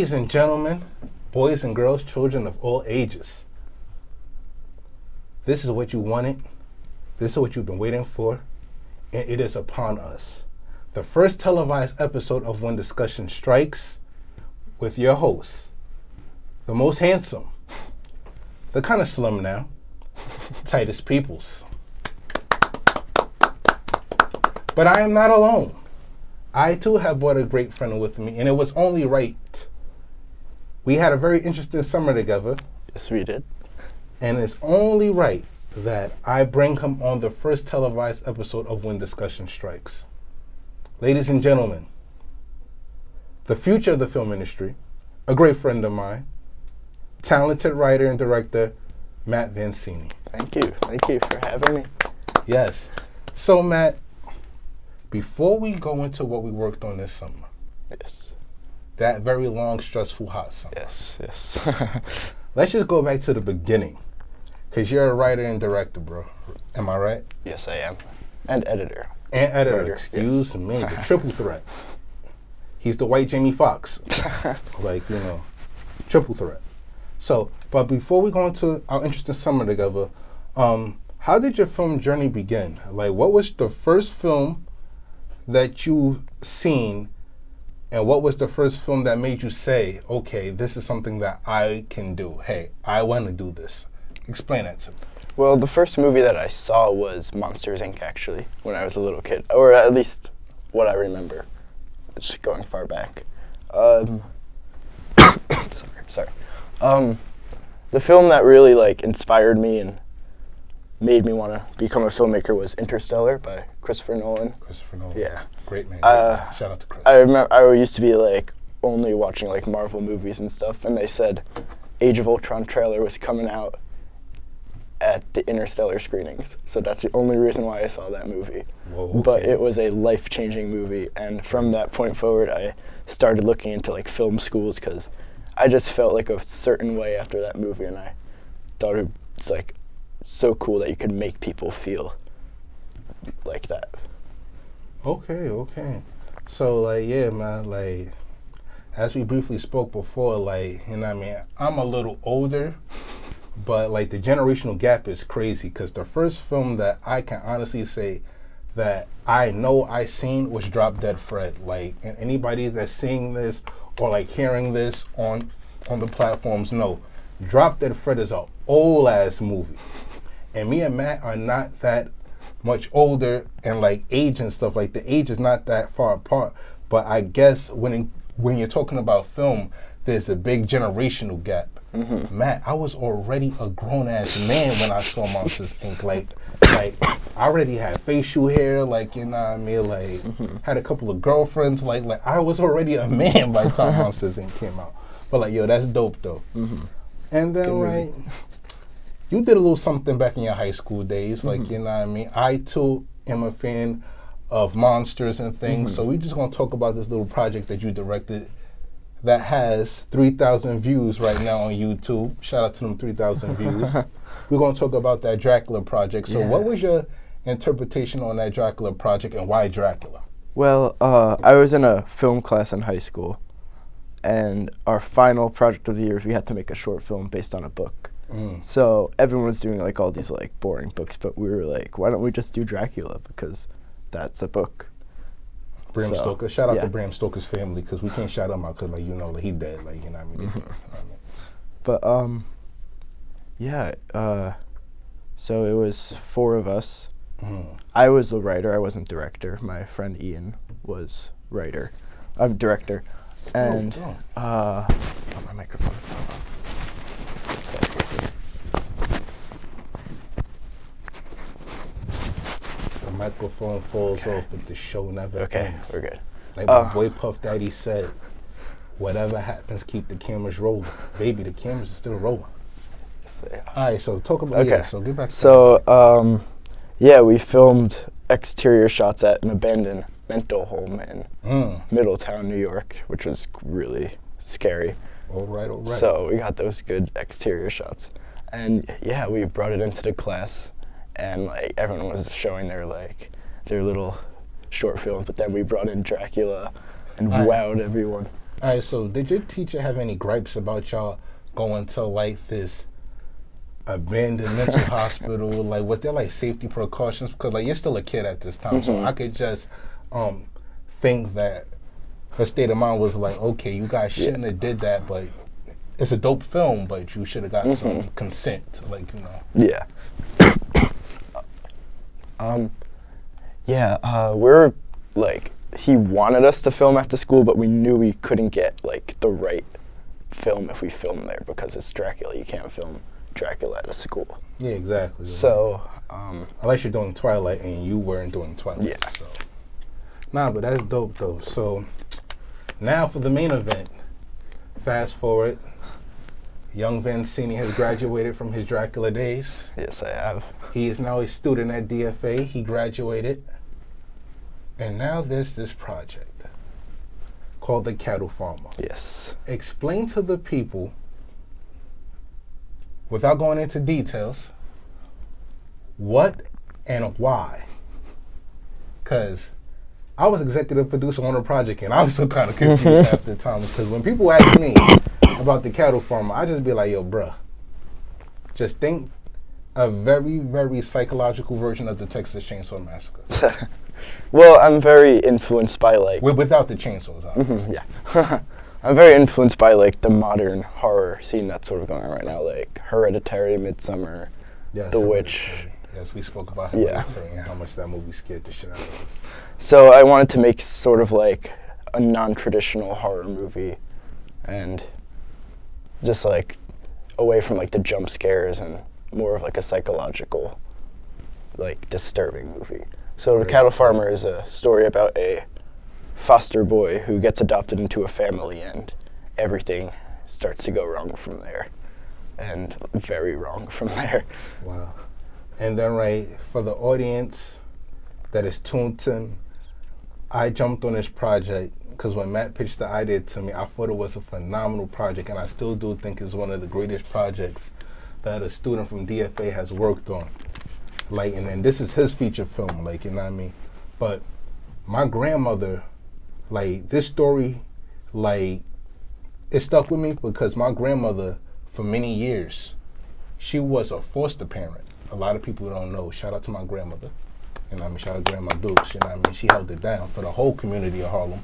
Ladies and gentlemen, boys and girls, children of all ages, this is what you wanted. This is what you've been waiting for, and it is upon us. The first televised episode of When Discussion Strikes with your host, the most handsome, the kind of slim now, Titus Peoples. But I am not alone. I too have brought a great friend with me, and it was only right. We had a very interesting summer together. Yes, we did. And it's only right that I bring him on the first televised episode of When Discussion Strikes. Ladies and gentlemen, the future of the film industry, a great friend of mine, talented writer and director, Matt Vincini. Thank you. Thank you for having me. Yes. So, Matt, before we go into what we worked on this summer, Yes. that very long, stressful, hot summer. Yes. Let's just go back to the beginning, because you're a writer and director, bro. Am I right? Yes, I am. And editor. And editor, Writer, excuse yes. me, the triple threat. He's the white Jamie Foxx. Triple threat. So, but before we go into our interesting summer together, how did your film journey begin? Like, what was the first film that you seen, and what was the first film that made you say, okay, this is something that I can do. Hey, I want to do this. Explain that to me. Well, the first movie that I saw was Monsters, Inc., actually, when I was a little kid. Or at least what I remember. Just going far back. Sorry. The film that really, inspired me and made me want to become a filmmaker was Interstellar by Christopher Nolan. Christopher Nolan. Yeah. Great man. Shout out to Chris. I remember I used to be only watching Marvel movies and stuff, and they said Age of Ultron trailer was coming out at the Interstellar screenings. So that's the only reason why I saw that movie. Whoa, okay. But it was a life-changing movie, and from that point forward, I started looking into film schools because I just felt a certain way after that movie, and I thought it's so cool that you could make people feel like that. Okay. So, yeah, man, as we briefly spoke before, I'm a little older, but, the generational gap is crazy, because the first film that I can honestly say that I know I seen was Drop Dead Fred. And anybody that's seeing this or, hearing this on the platforms know, Drop Dead Fred is a old-ass movie. And me and Matt are not that much older and age and stuff. The age is not that far apart. But I guess when you're talking about film, there's a big generational gap. Mm-hmm. Matt, I was already a grown-ass man when I saw Monsters, Inc. I already had facial hair, you know what I mean? Mm-hmm. Had a couple of girlfriends. I was already a man by the time Monsters, Inc. came out. But yo, that's dope though. Mm-hmm. And then you did a little something back in your high school days, you know what I mean? I too am a fan of monsters and things, so we're just gonna talk about this little project that you directed that has 3,000 views right now on YouTube. Shout out to them 3,000 views. We're gonna talk about that Dracula project. So what was your interpretation on that Dracula project, and why Dracula? Well, I was in a film class in high school, and our final project of the year, we had to make a short film based on a book. So everyone was doing all these boring books, but we were why don't we just do Dracula, because that's a book. Bram Stoker. Shout out to Bram Stoker's family, because we can't shout him out because he dead. You know what I mean? But so it was 4 of us. I was the writer. I wasn't director. My friend Ian was director. And my microphone fell off. The microphone falls off, but the show never ends. We're good. My boy Puff Daddy said, whatever happens, keep the cameras rolling. Baby, the cameras are still rolling. All right, so talk about so get back to that. We filmed exterior shots at an abandoned mental home in Middletown, New York, which was really scary. All right. So we got those good exterior shots. And we brought it into the class, and everyone was showing their little short films, but then we brought in Dracula and wowed everyone. All right, so did your teacher have any gripes about y'all going to like this abandoned mental hospital? Like, was there like safety precautions? Because like you're still a kid at this time, so I could just think that her state of mind was like, okay, you guys shouldn't have did that, but it's a dope film, but you should have got some consent, like, you know. Yeah. We're like, he wanted us to film at the school, but we knew we couldn't get like the right film if we filmed there because it's Dracula. You can't film Dracula at a school. Yeah, exactly. So, unless you're doing Twilight and you weren't doing Twilight. Yeah. So. Nah, but that's dope though. So now for the main event. Fast forward. Young Vincini has graduated from his Dracula days. Yes, I have. He is now a student at DFA. He graduated. And now there's this project called The Cattle Farmer. Yes. Explain to the people, without going into details, what and why. Because I was executive producer on the project and I'm still kind of confused half the time. Because when people ask me about The Cattle Farmer, I just be like, yo, bruh, just think a very, very psychological version of the Texas Chainsaw Massacre. Well, I'm very influenced by like... Without the chainsaws, obviously. Yeah. I'm very influenced by like the modern horror scene that's sort of going on right now, like Hereditary, Midsummer, Yes, The Witch. Hereditary. Yes, we spoke about Hereditary and how much that movie scared the shit out of us. So I wanted to make sort of like a non-traditional horror movie and just like away from like the jump scares and more of like a psychological, like disturbing movie. So The Cattle Farmer is a story about a foster boy who gets adopted into a family and everything starts to go wrong from there. And very wrong from there. Wow. And then right, for the audience that is tuned in, I jumped on this project because when Matt pitched the idea to me, I thought it was a phenomenal project, and I still do think it's one of the greatest projects that a student from DFA has worked on. Like, and then this is his feature film, like, you know what I mean? But my grandmother, like, this story, like, it stuck with me because my grandmother, for many years, she was a foster parent. A lot of people don't know. Shout out to my grandmother. You know what I mean? Shout out to Grandma Dukes. You know what I mean? She held it down for the whole community of Harlem.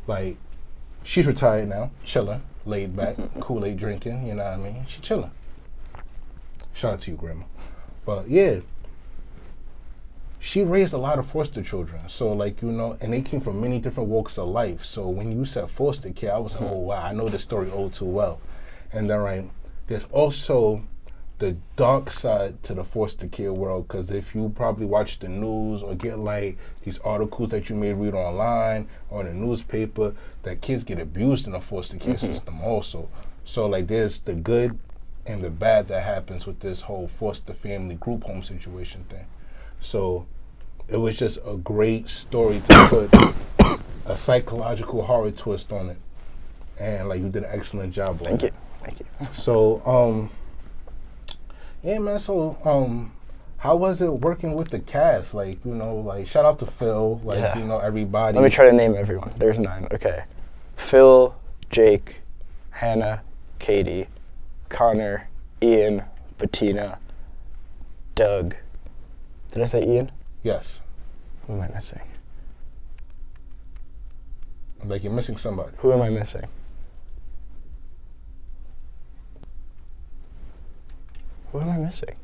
Like, she's retired now, chilling, laid back, Kool-Aid drinking, you know what I mean? She chilling. Shout out to you, Grandma. But yeah, she raised a lot of foster children. So like, you know, and they came from many different walks of life. So when you said foster care, I was like, oh wow, I know this story all too well. And then right, there's also the dark side to the foster care world, because if you probably watch the news or get like these articles that you may read online or in a newspaper, that kids get abused in the foster care system also. So like there's the good and the bad that happens with this whole foster family group home situation thing. So it was just a great story to put a psychological horror twist on it. And like you did an excellent job on it. Thank you. So yeah, man, so how was it working with the cast? Like, you know, like shout out to Phil, like, you know, everybody. Let me try to name everyone. There's 9. Okay. Phil, Jake, Hannah, Katie, Connor, Ian, Bettina, Doug. Did I say Ian? Yes. Who am I missing? Like you're missing somebody. Who am I missing? Who am I missing?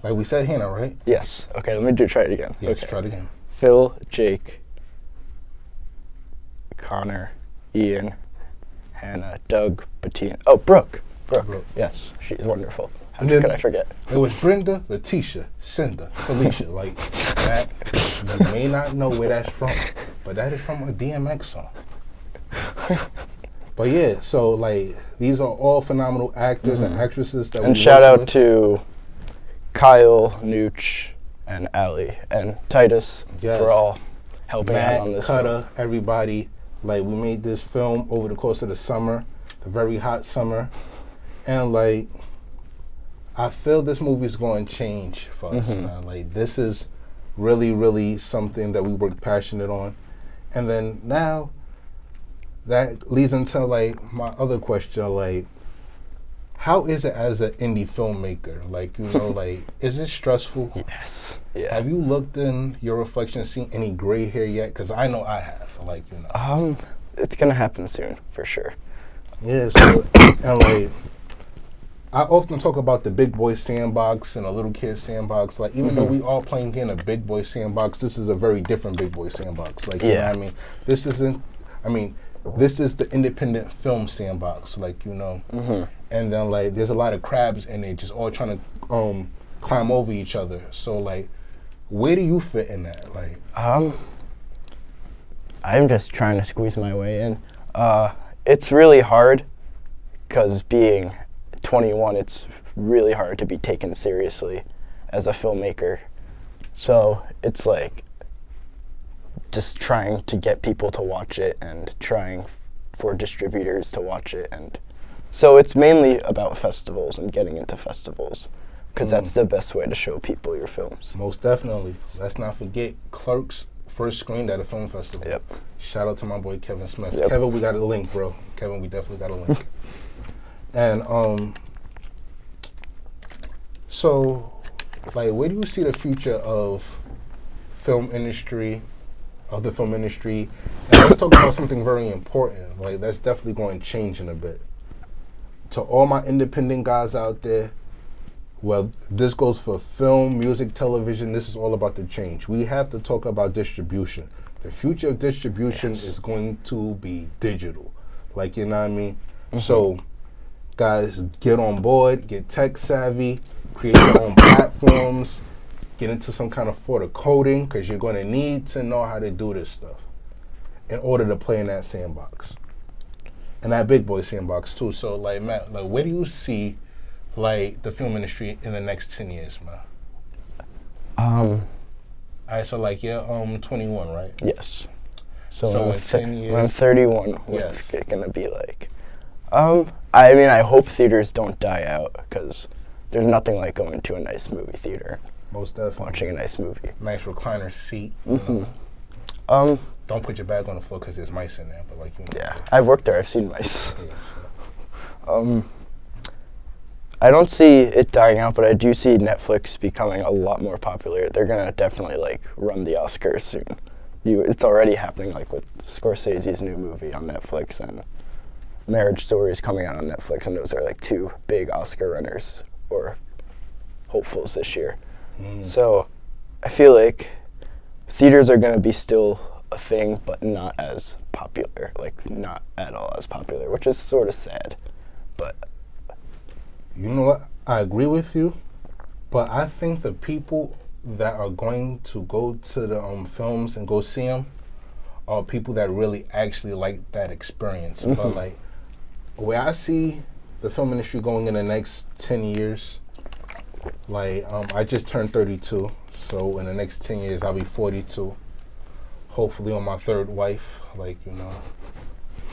Like we said Hannah, right? Yes. Okay, let me try it again. Yes, okay. try it again. Phil, Jake, Connor, Ian, Hannah, Doug, Bettina. Oh, Brooke. Brooke. Yes, she's wonderful. How could I forget? It was Brenda, Letitia, Cinda, Felicia. Like that, you may not know where that's from, but that is from a DMX song. But yeah, so like these are all phenomenal actors and actresses that. And shout out to Kyle, Nooch, and Allie, and Titus for all helping out on this. Cutter, everybody. Like we made this film over the course of the summer, the very hot summer, and like I feel this movie's going to change for us, man. Like this is really, really something that we worked passionate on, and then now that leads into like my other question, like, how is it as an indie filmmaker? Like, like, is it stressful? Yes. Yeah. Have you looked in your reflection and seen any gray hair yet? Because I know I have, like, It's gonna happen soon, for sure. Yeah, so, and like, I often talk about the big boy sandbox and a little kid sandbox. Like, even though we all playing in a big boy sandbox, this is a very different big boy sandbox. Like, you know what I mean? This isn't, this is the independent film sandbox, like, And then, like, there's a lot of crabs in it just all trying to climb over each other. So, like, where do you fit in that? Like, I'm just trying to squeeze my way in. It's really hard because being 21, it's really hard to be taken seriously as a filmmaker. So it's like just trying to get people to watch it and trying for distributors to watch it. And so it's mainly about festivals and getting into festivals because that's the best way to show people your films. Most definitely. Let's not forget Clerks first screened at a film festival. Yep. Shout out to my boy Kevin Smith. Yep. Kevin, we got a link, bro. Kevin, we definitely got a link. And so, like, where do you see the future of the film industry? And let's talk about something very important. Like, that's definitely going to change in a bit. To all my independent guys out there, well, this goes for film, music, television. This is all about the change. We have to talk about distribution. The future of distribution is going to be digital. Like, you know what I mean? So, guys, get on board, get tech savvy, create your own platforms, get into some kind of sort of coding, because you're going to need to know how to do this stuff in order to play in that sandbox. And that big boy sandbox, too. So, like, Matt, like, where do you see, like, the film industry in the next 10 years, man? All right, so, like, you're 21, right? Yes. So in 10 years, when I'm 31, what's it gonna be like? I hope theaters don't die out because there's nothing like going to a nice movie theater. Most definitely. Watching a nice movie. Nice recliner seat. Don't put your bag on the floor because there's mice in there, but like, Yeah, I've worked there. I've seen mice. Yeah, so. I don't see it dying out, but I do see Netflix becoming a lot more popular. They're gonna definitely like run the Oscars soon. It's already happening, like with Scorsese's new movie on Netflix and Marriage Story is coming out on Netflix, and those are like two big Oscar runners or hopefuls this year. So I feel like theaters are gonna be still a thing, but not as popular, like not at all as popular, which is sort of sad, but. You know what? I agree with you, but I think the people that are going to go to the films and go see them are people that really actually like that experience. But like, where I see the film industry going in the next 10 years, like, I just turned 32, so in the next 10 years I'll be 42. Hopefully on my third wife, like,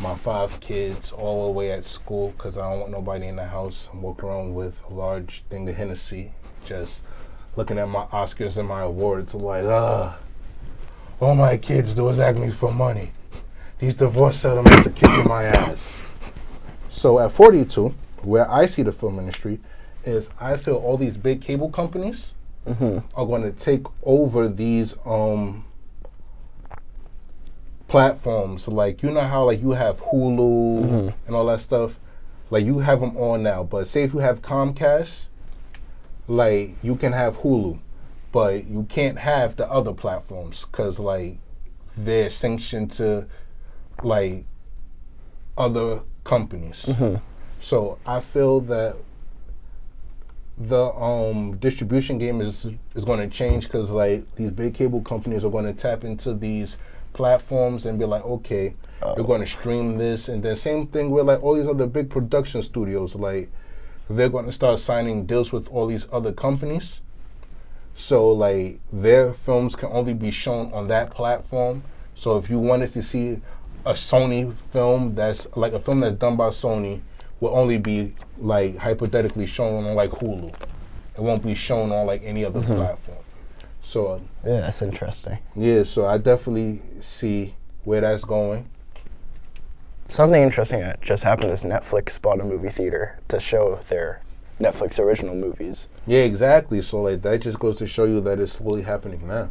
my 5 kids all the way at school, because I don't want nobody in the house. I'm walking around with a large thing of Hennessy, just looking at my Oscars and my awards. I'm like, all my kids do is ask me for money. These divorce settlements are kicking my ass. So at 42, where I see the film industry is I feel all these big cable companies are going to take over these platforms. Like, you know how like you have Hulu and all that stuff, like you have them on now, but say if you have Comcast, like you can have Hulu, but you can't have the other platforms because like they're sanctioned to like other companies. So I feel that the distribution game is going to change because like these big cable companies are going to tap into these platforms and be like, okay, you're going to stream this, and then same thing with like all these other big production studios, like they're going to start signing deals with all these other companies, so like their films can only be shown on that platform. So if you wanted to see a Sony film, that's like a film that's done by Sony, will only be like hypothetically shown on like Hulu. It won't be shown on like any other platform. So yeah, that's interesting. Yeah, so I definitely see where that's going. Something interesting that just happened is Netflix bought a movie theater to show their Netflix original movies. Yeah, exactly. So like that just goes to show you that it's slowly happening now.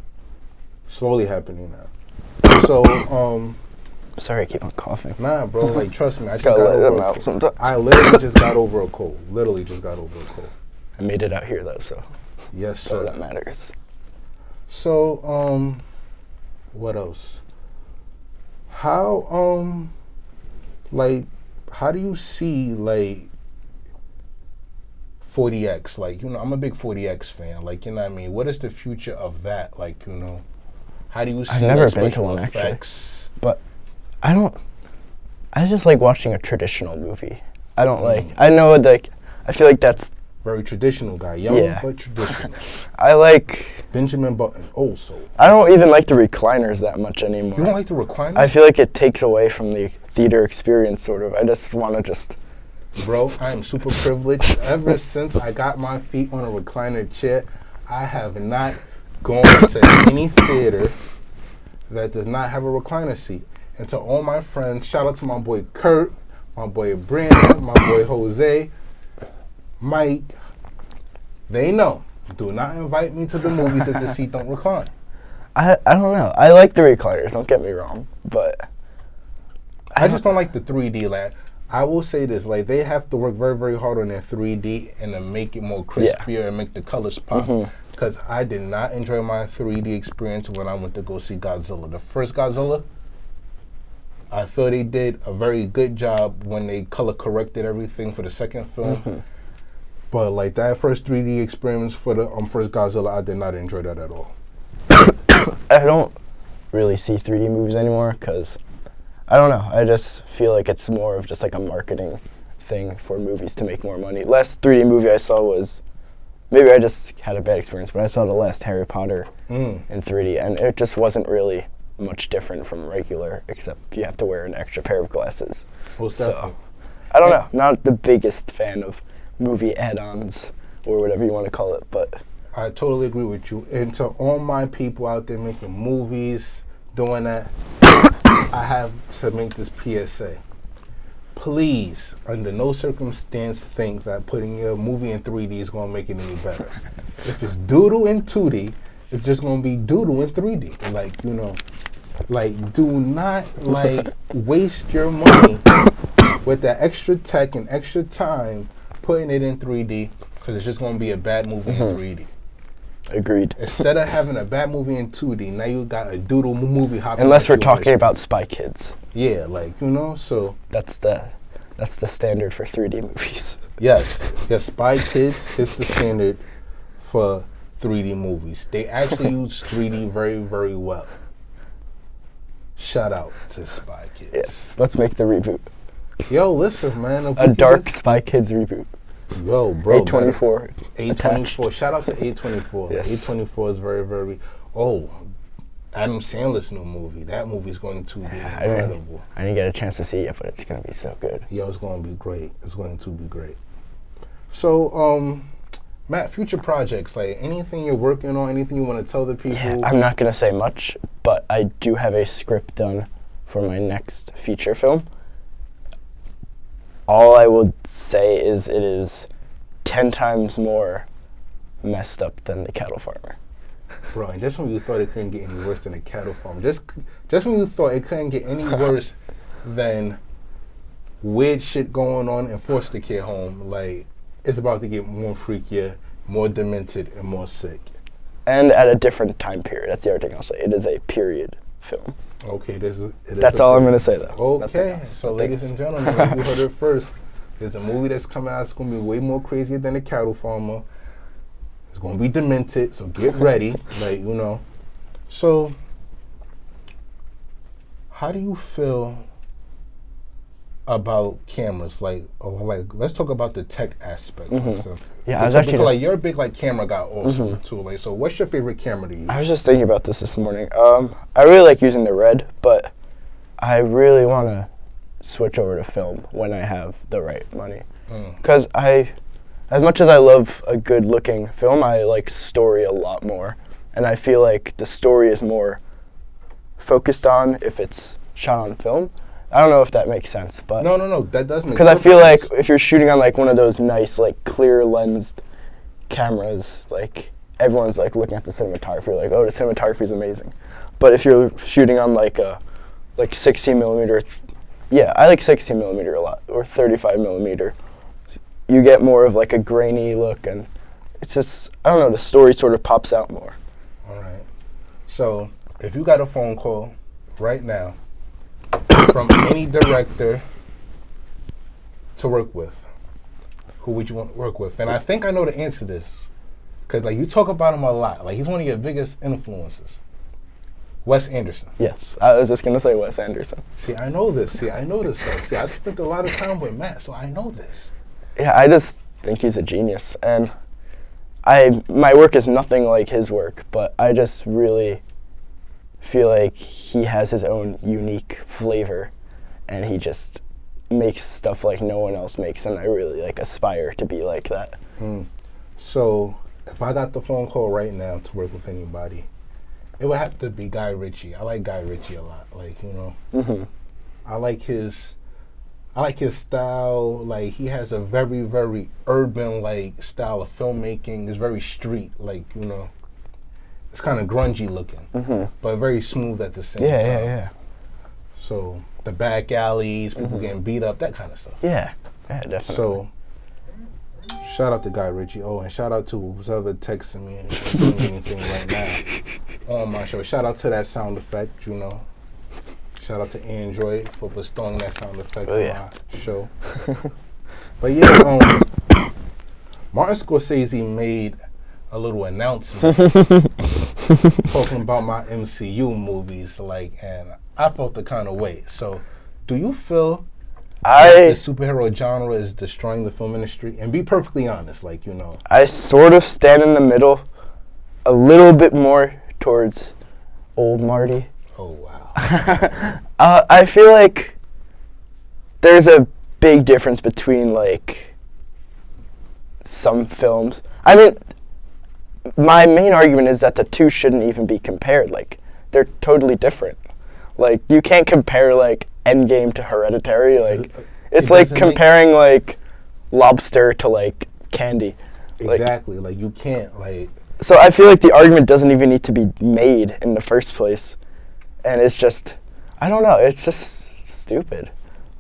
Slowly happening now. So Sorry, I keep on coughing. nah, bro. Like trust me, I just Gotta got let over. them out sometimes. I literally just got over a cold. Literally just got over a cold. I made it out here though, so Yes, all sir. that matters. So what else? How like how do you see like 40X? Like, you know, I'm a big 40X fan. Like, you know what I mean? What is the future of that? Like, you know, how do you see I've never like, been to special one, actually. effects? But I just like watching a traditional movie. I don't I know like, I feel like that's, Very traditional guy. Young, Yeah. but traditional. I like, Benjamin Button, old soul. I don't even like the recliners that much anymore. You don't like the recliner? I feel like it takes away from the theater experience, sort of. I just want to just, Bro, I am super privileged. Ever since I got my feet on a recliner chair, I have not gone to any theater that does not have a recliner seat. And to all my friends, shout out to my boy Kurt, my boy Brandon, my boy Jose, Mike. They know. Do not invite me to the movies if the seat don't recline. I don't know. I like the recliners, don't get me wrong, but I just don't like the 3D. Like, I will say this, like, they have to work very, very hard on their 3D and to make it more crispier and make the colors pop. Because I did not enjoy my 3D experience when I went to go see Godzilla. The first Godzilla, I feel they did a very good job when they color corrected everything for the second film. But like that first 3D experience for the first Godzilla, I did not enjoy that at all. I don't really see 3D movies anymore because, I don't know, I just feel like it's more of just like a marketing thing for movies to make more money. Last 3D movie I saw was, maybe I just had a bad experience, but I saw the last Harry Potter in 3D, and it just wasn't really much different from regular, except you have to wear an extra pair of glasses. Most definitely. So, I don't know, not the biggest fan of movie add-ons or whatever you want to call it, but I totally agree with you. And to all my people out there making movies, doing that, I have to make this PSA. Please, under no circumstance, think that putting your movie in 3D is going to make it any better. If it's doodle in 2D, it's just going to be doodle in 3D. Like, you know, like, do not, like, waste your money with that extra tech and extra time putting it in 3D, because it's just going to be a bad movie in 3D. agreed. Instead of having a bad movie in 2D, now you got a doodle movie hopping. Unless we're talking about Spy Kids. Yeah, like, you know, so. That's the standard for 3D movies. Yes, Spy Kids is the standard for 3D movies. They actually use 3D very, very well. Shout out to Spy Kids. Yes, let's make the reboot. Yo, listen, man. A dark Spy Kids reboot. Yo, bro. A24. A24. Shout out to A24. Yes. A24 is very, very. Oh, Adam Sandler's new movie. That movie's going to be incredible. I didn't get a chance to see it yet, but it's going to be so good. Yo, it's going to be great. It's going to be great. So, Matt, future projects, like anything you're working on, anything you want to tell the people? Yeah, I'm not going to say much, but I do have a script done for my next feature film. All I will say is it is 10 times more messed up than The Cattle Farmer. Bro, and just when you thought it couldn't get any worse than A Cattle Farm, just when you thought it couldn't get any worse than weird shit going on in foster care home, like, it's about to get more freakier, more demented, and more sick. And at a different time period. That's the other thing I'll say. It is a period film. Okay, That's all I'm going to say, though. Okay, so ladies and gentlemen, like you heard it first. There's a movie that's coming out. It's going to be way more crazier than The Cattle Farmer. It's going to be demented, so get ready. Like, you know. So, how do you feel about cameras? Like, let's talk about the tech aspect for something. Yeah, I was actually because, like, you're a big, like, camera guy also, too. Like, so what's your favorite camera to use? I was just thinking about this morning. I really like using the Red, but I really want to switch over to film when I have the right money. Because as much as I love a good-looking film, I like story a lot more. And I feel like the story is more focused on if it's shot on film. I don't know if that makes sense, but No, that does make sense. because I feel like if you're shooting on like one of those nice like clear lensed cameras, like everyone's like looking at the cinematography, like, oh, the cinematography is amazing. But if you're shooting on like a 16 millimeter, yeah, I like 16 millimeter a lot, or 35 millimeter. You get more of like a grainy look, and it's just, I don't know, the story sort of pops out more. All right. So if you got a phone call right now from any director to work with, who would you want to work with? And I think I know the answer to this, because like you talk about him a lot. Like he's one of your biggest influences. Wes Anderson. Yes, I was just gonna say Wes Anderson. See, I know this. See, I spent a lot of time with Matt, so I know this. Yeah, I just think he's a genius, and my work is nothing like his work, but I just really feel like he has his own unique flavor, and he just makes stuff like no one else makes, and I really like aspire to be like that. So if I got the phone call right now to work with anybody, it would have to be Guy Ritchie. I like Guy Ritchie a lot. Like, you know, I like his style. Like he has a very, very urban like style of filmmaking. It's very street. Like, you know, it's kind of grungy looking, but very smooth at the same time. Yeah. So the back alleys, people getting beat up, that kind of stuff. Yeah, definitely. So shout out to Guy Ritchie. Oh, and shout out to whoever texting me and doing anything right now on my show. Shout out to that sound effect, you know. Shout out to Android for bestowing that sound effect on my show. But yeah, Martin Scorsese made a little announcement talking about my MCU movies, like, and I felt the kind of way. So, do you feel the superhero genre is destroying the film industry? And be perfectly honest, like, you know. I sort of stand in the middle, a little bit more towards old Marty. Oh, wow. I feel like there's a big difference between, like, some films. I mean, my main argument is that the two shouldn't even be compared. Like, they're totally different. Like, you can't compare, like, Endgame to Hereditary. Like, it's like comparing, like, lobster to, like, candy. Exactly. Like, you can't, like... So I feel like the argument doesn't even need to be made in the first place. And it's just, I don't know, it's just stupid.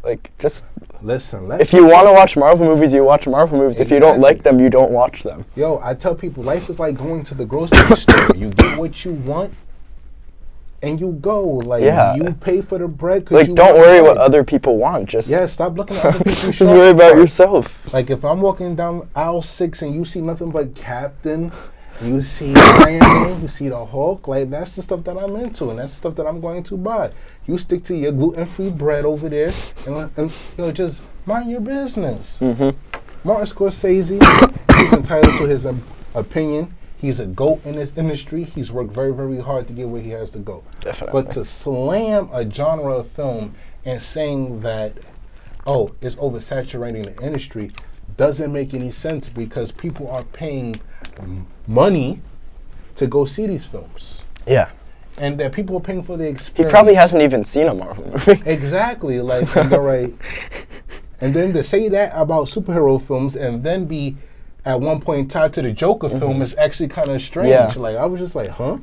Like, just... Listen, if you want to watch Marvel movies, you watch Marvel movies. Exactly. If you don't like them, you don't watch them. Yo, I tell people, life is like going to the grocery store. You get what you want, and you go. Like, you pay for the bread. Like, you don't worry what other people want. Just stop looking at other people's just worry about yourself. Like, if I'm walking down aisle 6 and you see nothing but Captain, you see Iron Man, you see the Hulk, like, that's the stuff that I'm into, and that's the stuff that I'm going to buy. You stick to your gluten-free bread over there, and you know, just mind your business. Martin Scorsese, he's entitled to his opinion. He's a GOAT in this industry. He's worked very, very hard to get where he has to go. Definitely. But to slam a genre of film and saying that, oh, it's oversaturating the industry, doesn't make any sense, because people are paying money to go see these films. Yeah. And that people are paying for the experience. He probably hasn't even seen a Marvel movie. Exactly. Like, and right. And then to say that about superhero films and then be at one point tied to the Joker film is actually kind of strange. Yeah. Like, I was just like, huh?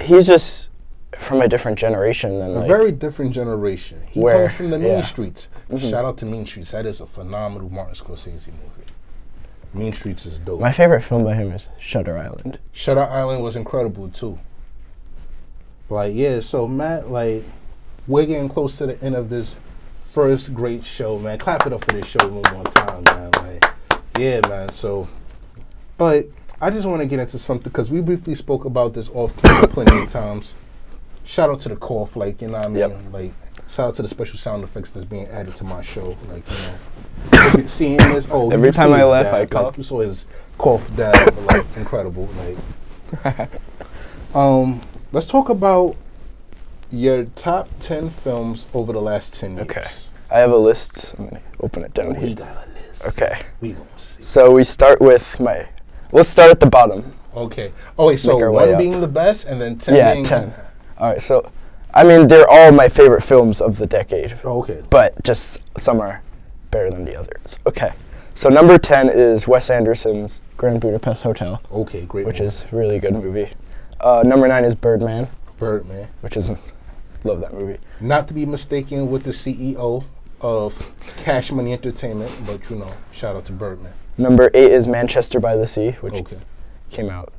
He's just from a different generation than a very different generation. He comes from the Mean Streets. Shout out to Mean Streets. That is a phenomenal Martin Scorsese movie. Mean Streets is dope. My favorite film by him is Shutter Island. Shutter Island was incredible too. Like, yeah, so Matt, like, we're getting close to the end of this first great show, man. Clap it up for this show one more time, man. Like, yeah, man. So, but I just want to get into something, because we briefly spoke about this off camera plenty of times. Shout out to the cough, like, you know what I mean? Like, shout out to the special sound effects that's being added to my show, like, you know. Seeing this, every time I laugh, I cough. Like, you saw his cough dab, like, incredible. Like, let's talk about your top 10 films over the last 10 years. Okay, I have a list. I'm gonna open it down here. We got a list. Okay. We gonna see. So we start with let's start at the bottom. Okay. Oh wait, so 1 being the best, and then 10 being 10. All right. So I mean, they're all my favorite films of the decade. Oh, okay. But just some are better than the others. Okay. So number 10 is Wes Anderson's Grand Budapest Hotel. Okay, great. Which movie. is a really good movie. Number 9 is Birdman. Birdman. Which is, love that movie. Not to be mistaken with the CEO of Cash Money Entertainment, but shout out to Birdman. Number 8 is Manchester by the Sea, which came out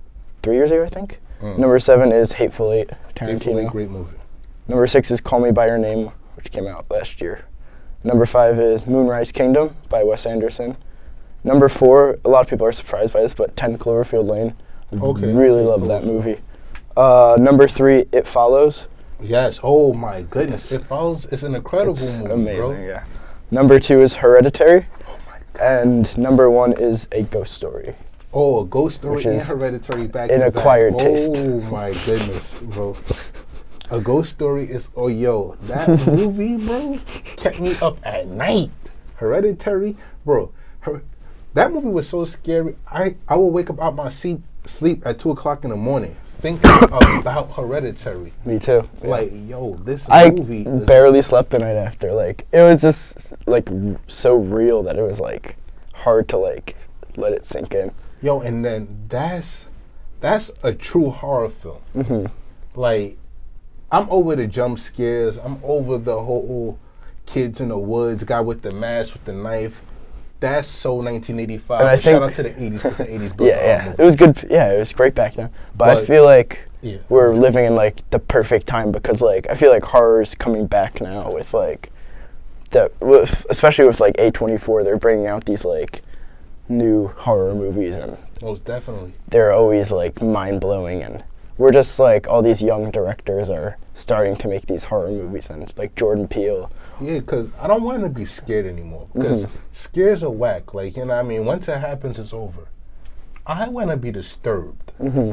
3 years ago, I think. Number 7 is Hateful Eight, Tarantino. Hateful Eight, great movie. Number 6 is Call Me By Your Name, which came out last year. Number 5 is Moonrise Kingdom by Wes Anderson. Number 4, a lot of people are surprised by this, but 10 Cloverfield Lane. Okay. Really love that movie. Number 3, It Follows. Yes. Oh my goodness, It Follows is an incredible movie, amazing, bro. yeah. Number 2 is Hereditary. Oh my God. And number 1 is A Ghost Story. Oh, A Ghost Story Which and is Hereditary back an to acquired back. taste. Oh my goodness, bro. A Ghost Story is, that movie, bro, kept me up at night. Hereditary, bro. That movie was so scary. I would wake up out my sleep at 2 o'clock in the morning thinking about Hereditary. Me too. Yeah. Like, this movie I barely slept the night after. Like, it was just, like, so real that it was, like, hard to, like, let it sink in. And then that's a true horror film. Mm-hmm. Like, I'm over the jump scares. I'm over the whole kids in the woods, guy with the mask, with the knife. That's so 1985. And I Shout think out to the 80s, because the 80s built yeah. It was good. Yeah, it was great back then. But I feel like we're living in, like, the perfect time because, like, I feel like horror's coming back now with, like, especially with, like, A24. They're bringing out these, like, new horror movies. And most definitely. They're always, like, mind-blowing. And we're just, like, all these young directors are starting to make these horror movies. And, like, Jordan Peele. Yeah, because I don't want to be scared anymore. Because scares are whack. Like, once it happens, it's over. I want to be disturbed. Mm-hmm.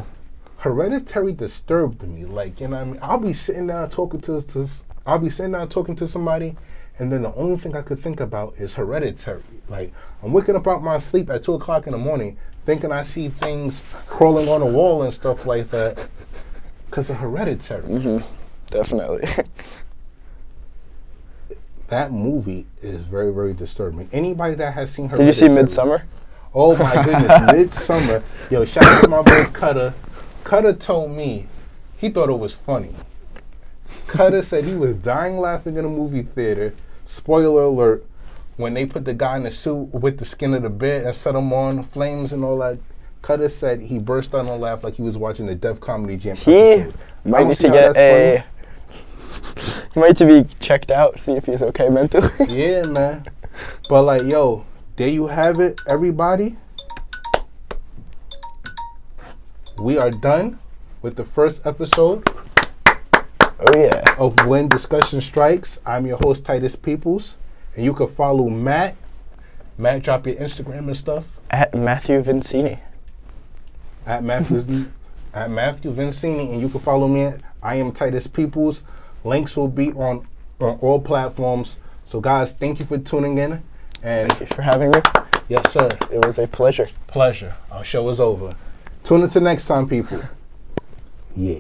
Hereditary disturbed me. Like, I'll be sitting down talking to somebody, and then the only thing I could think about is Hereditary. Like, I'm waking up out my sleep at 2 o'clock in the morning, thinking I see things crawling on the wall and stuff like that, because of Hereditary. Mm-hmm. Definitely. That movie is very, very disturbing. Anybody that has seen Did you see Midsommar? Oh my goodness, Midsommar. Yo, shout out to my boy Cutter. Cutter told me he thought it was funny. Cutter said he was dying laughing in a movie theater. Spoiler alert, when they put the guy in the suit with the skin of the bed and set him on flames and all that. Cutter said he burst out and laughed like he was watching the Def Comedy Jam episode. He might need to get a... He might need to be checked out, see if he's okay mentally. Yeah, man. But like, yo, there you have it, everybody. We are done with the first episode. Oh yeah. Of When Discussion Strikes. I'm your host, Titus Peoples. And you can follow Matt. Matt, drop your Instagram and stuff. At Matthew Vincini. At Matthew Vincini. And you can follow me at I am Titus Peoples. Links will be on all platforms. So guys, thank you for tuning in. And thank you for having me. Yes, sir. It was a pleasure. Pleasure. Our show is over. Tune in to next time, people. Yeah.